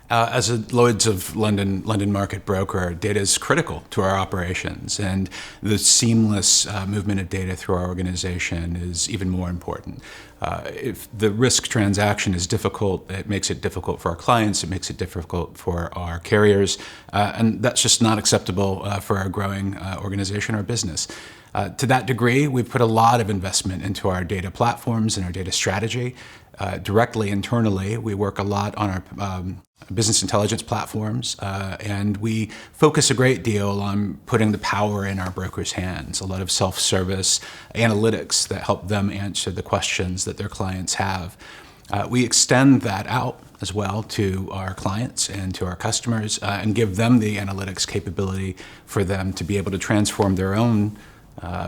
As a Lloyd's of London market broker, data is critical to our operations, and the seamless movement of data through our organization is even more important. If the risk transaction is difficult, it makes it difficult for our clients, it makes it difficult for our carriers, and that's just not acceptable for our growing organization or business. To that degree, we've put a lot of investment into our data platforms and our data strategy. Directly internally, we work a lot on our business intelligence platforms, and we focus a great deal on putting the power in our brokers' hands, a lot of self-service analytics that help them answer the questions that their clients have. We extend that out as well to our clients and to our customers and give them the analytics capability for them to be able to transform their own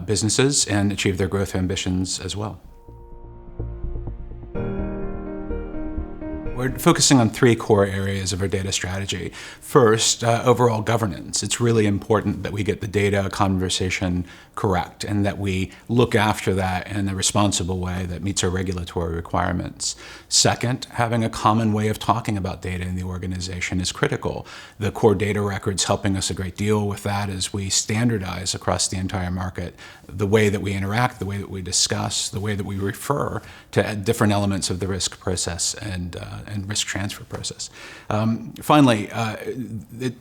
businesses and achieve their growth ambitions as well. We're focusing on three core areas of our data strategy. First, overall governance. It's really important that we get the data conversation correct and that we look after that in a responsible way that meets our regulatory requirements. Second, having a common way of talking about data in the organization is critical. The core data record's helping us a great deal with that as we standardize across the entire market the way that we interact, the way that we discuss, the way that we refer to different elements of the risk process and risk transfer process. Finally,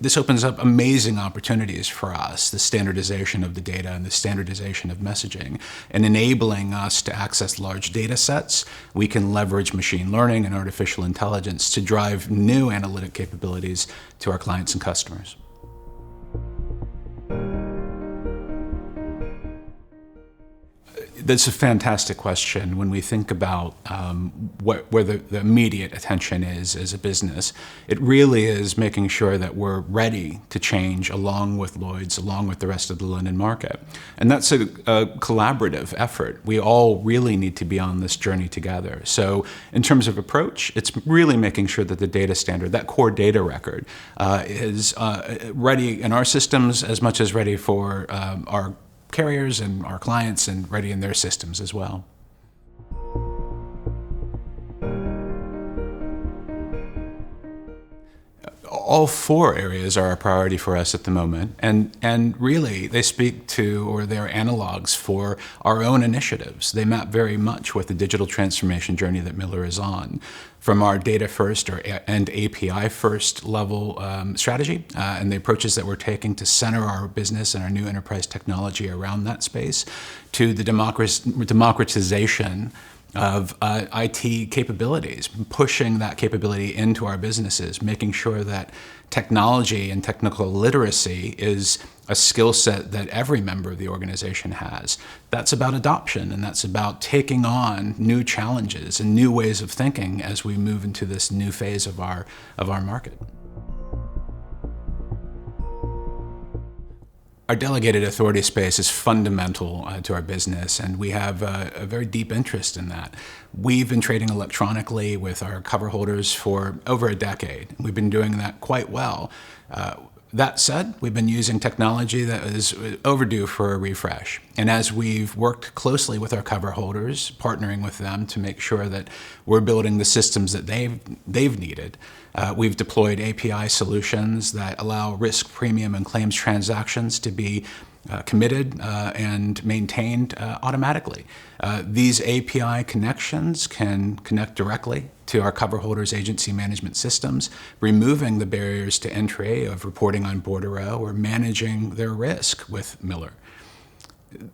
this opens up amazing opportunities for us, the standardization of the data and the standardization of messaging, and enabling us to access large data sets. We can leverage machine learning and artificial intelligence to drive new analytic capabilities to our clients and customers. That's a fantastic question. When we think about where the immediate attention is as a business, it really is making sure that we're ready to change along with Lloyd's, along with the rest of the London market. And that's a collaborative effort. We all really need to be on this journey together. So in terms of approach, it's really making sure that the data standard, that core data record, is ready in our systems as much as ready for our carriers and our clients and ready in their systems as well. All four areas are a priority for us at the moment, and really they speak to, or they're analogs for, our own initiatives. They map very much with the digital transformation journey that Miller is on. From our data first and API first level strategy and the approaches that we're taking to center our business and our new enterprise technology around that space, to the democratization of IT capabilities, pushing that capability into our businesses, making sure that technology and technical literacy is a skill set that every member of the organization has. That's about adoption, and that's about taking on new challenges and new ways of thinking as we move into this new phase of our market. Our delegated authority space is fundamental to our business, and we have a very deep interest in that. We've been trading electronically with our cover holders for over a decade. We've been doing that quite well. That said, we've been using technology that is overdue for a refresh. And as we've worked closely with our cover holders, partnering with them to make sure that we're building the systems that they've needed, we've deployed API solutions that allow risk, premium, and claims transactions to be committed and maintained automatically. These API connections can connect directly to our cover holders' agency management systems, removing the barriers to entry of reporting on bordereau or managing their risk with Miller.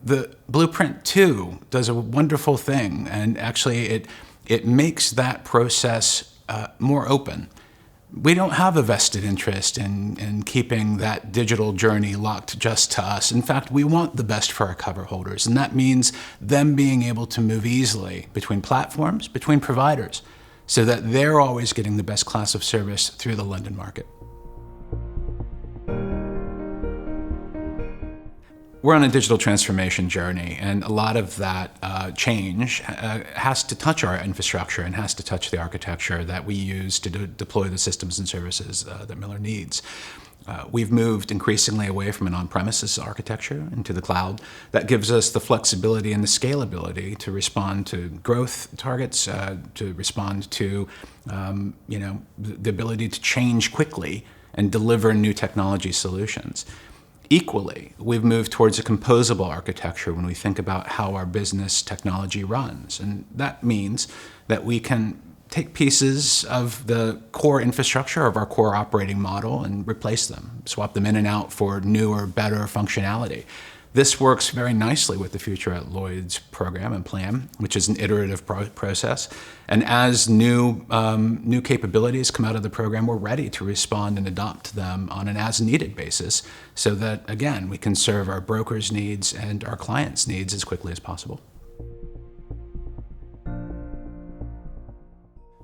The Blueprint 2 does a wonderful thing, and actually it makes that process more open. We don't have a vested interest in keeping that digital journey locked just to us. In fact, we want the best for our cover holders, and that means them being able to move easily between platforms, between providers, so that they're always getting the best class of service through the London market. We're on a digital transformation journey, and a lot of that change has to touch our infrastructure and has to touch the architecture that we use to deploy the systems and services that Miller needs. We've moved increasingly away from an on-premises architecture into the cloud. That gives us the flexibility and the scalability to respond to growth targets, to respond to the ability to change quickly and deliver new technology solutions. Equally, we've moved towards a composable architecture when we think about how our business technology runs. And that means that we can take pieces of the core infrastructure of our core operating model and replace them, swap them in and out for newer, better functionality. This works very nicely with the Future at Lloyd's program and plan, which is an iterative process. And as new capabilities come out of the program, we're ready to respond and adopt them on an as-needed basis so that, again, we can serve our brokers' needs and our clients' needs as quickly as possible.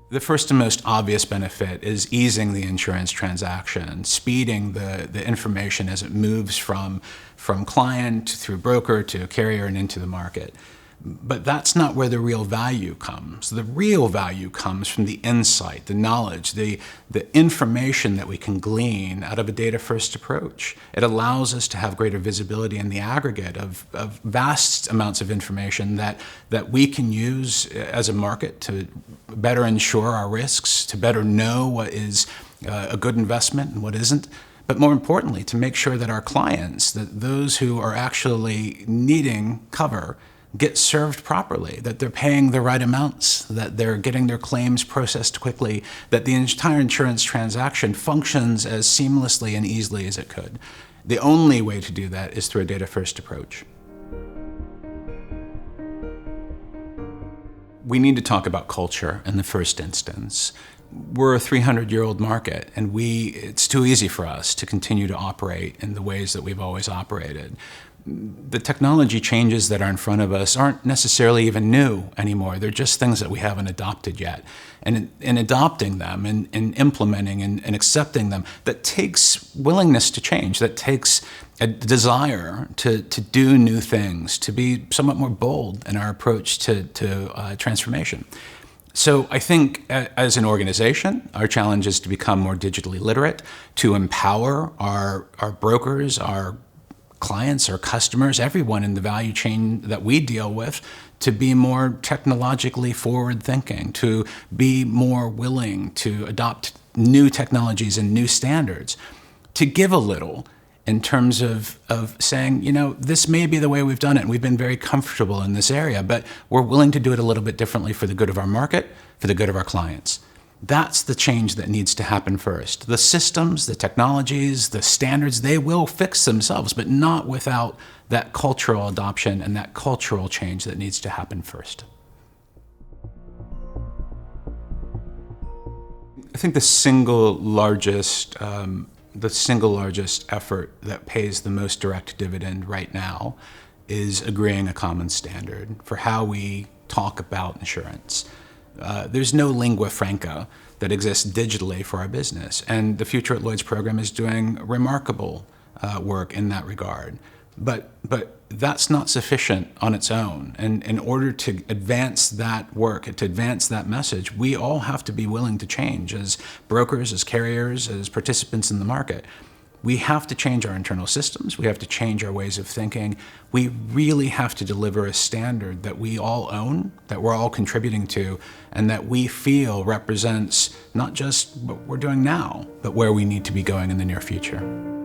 The first and most obvious benefit is easing the insurance transaction, speeding the information as it moves from client through broker to carrier and into the market. But that's not where the real value comes. The real value comes from the insight, the knowledge, the information that we can glean out of a data-first approach. It allows us to have greater visibility in the aggregate of vast amounts of information that we can use as a market to better insure our risks, to better know what is a good investment and what isn't. But more importantly, to make sure that our clients, that those who are actually needing cover, get served properly, that they're paying the right amounts, that they're getting their claims processed quickly, that the entire insurance transaction functions as seamlessly and easily as it could. The only way to do that is through a data-first approach. We need to talk about culture in the first instance. We're a 300-year-old market, and it's too easy for us to continue to operate in the ways that we've always operated. The technology changes that are in front of us aren't necessarily even new anymore. They're just things that we haven't adopted yet. And in adopting them and implementing and accepting them, that takes willingness to change. That takes a desire to do new things, to be somewhat more bold in our approach to transformation. So I think as an organization, our challenge is to become more digitally literate, to empower our brokers, our clients, our customers, everyone in the value chain that we deal with, to be more technologically forward-thinking, to be more willing to adopt new technologies and new standards, to give a little in terms of saying, this may be the way we've done it, and we've been very comfortable in this area, but we're willing to do it a little bit differently for the good of our market, for the good of our clients. That's the change that needs to happen first. The systems, the technologies, the standards, they will fix themselves, but not without that cultural adoption and that cultural change that needs to happen first. I think the single largest effort that pays the most direct dividend right now is agreeing a common standard for how we talk about insurance. There's no lingua franca that exists digitally for our business, and the Future at Lloyd's program is doing remarkable work in that regard. But that's not sufficient on its own, and in order to advance that work, to advance that message, we all have to be willing to change as brokers, as carriers, as participants in the market. We have to change our internal systems. We have to change our ways of thinking. We really have to deliver a standard that we all own, that we're all contributing to, and that we feel represents not just what we're doing now, but where we need to be going in the near future.